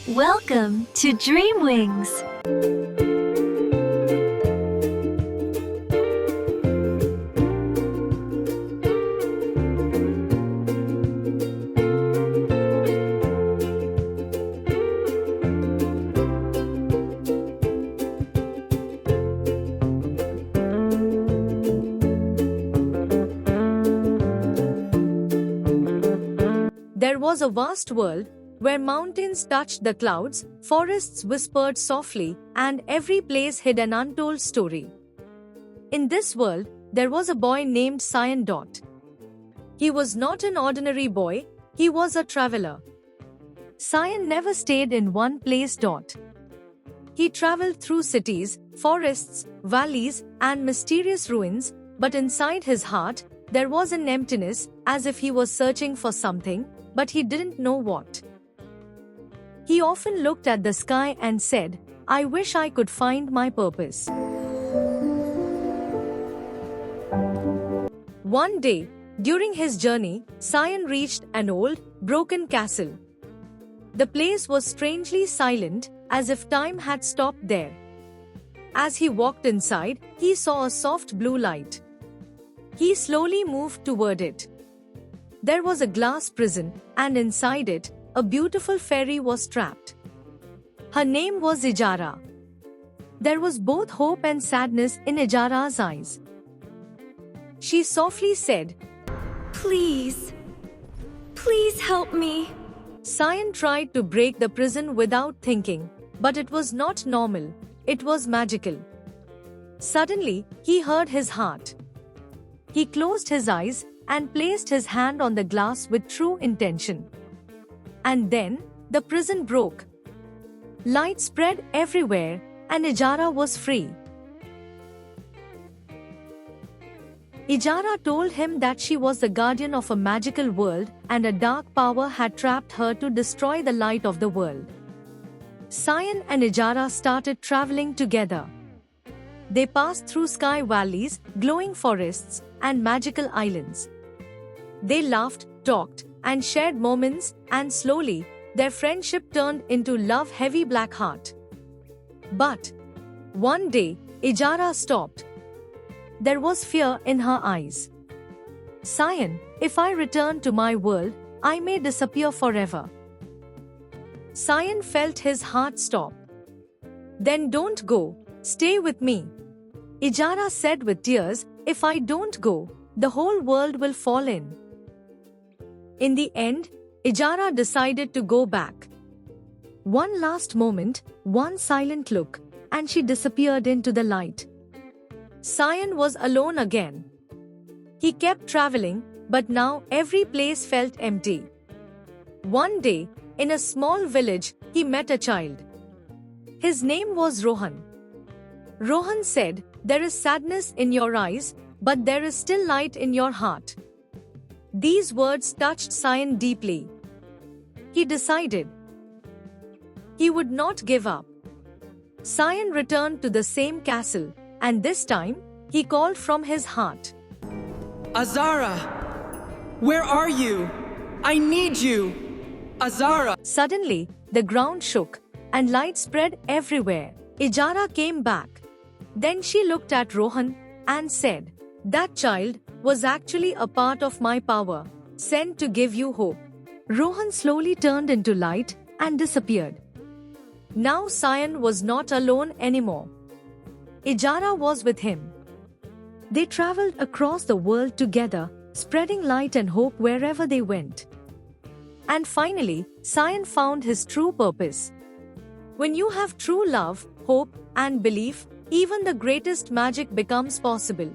Welcome to Dreamwings. There was a vast world where mountains touched the clouds, forests whispered softly, and every place hid an untold story. In this world, there was a boy named Cyan. He was not an ordinary boy, he was a traveler. Cyan never stayed in one place. He traveled through cities, forests, valleys, and mysterious ruins, but inside his heart, there was an emptiness, as if he was searching for something, but he didn't know what. He often looked at the sky and said, "I wish I could find my purpose." One day, during his journey, Cyan reached an old, broken castle. The place was strangely silent, as if time had stopped there. As he walked inside, he saw a soft blue light. He slowly moved toward it. There was a glass prison, and inside it, a beautiful fairy was trapped. Her name was Ijara. There was both hope and sadness in Ijara's eyes. She softly said, Please help me. Cyan tried to break the prison without thinking, but it was not normal, it was magical. Suddenly, he heard his heart. He closed his eyes and placed his hand on the glass with true intention. And then, the prison broke. Light spread everywhere, and Ijara was free. Ijara told him that she was the guardian of a magical world, and a dark power had trapped her to destroy the light of the world. Cyan and Ijara started traveling together. They passed through sky valleys, glowing forests, and magical islands. They laughed, talked, and shared moments, and slowly, their friendship turned into love-heavy black heart. But one day, Ijara stopped. There was fear in her eyes. "Cyan, if I return to my world, I may disappear forever." Cyan felt his heart stop. "Then don't go, stay with me." Ijara said with tears, "If I don't go, the whole world will fall in." In the end, Ijara decided to go back. One last moment, one silent look, and she disappeared into the light. Cyan was alone again. He kept traveling, but now every place felt empty. One day, in a small village, he met a child. His name was Rohan. Rohan said, "There is sadness in your eyes, but there is still light in your heart." These words touched Cyan deeply. He decided he would not give up. Cyan returned to the same castle, and this time, he called from his heart. Azara! Where are you? I need you! Azara! Suddenly, the ground shook, and light spread everywhere. Ijara came back. Then she looked at Rohan and said, "That child was actually a part of my power, sent to give you hope." Rohan slowly turned into light and disappeared. Now Cyan was not alone anymore. Ijara was with him. They traveled across the world together, spreading light and hope wherever they went. And finally, Cyan found his true purpose. When you have true love, hope, and belief, even the greatest magic becomes possible.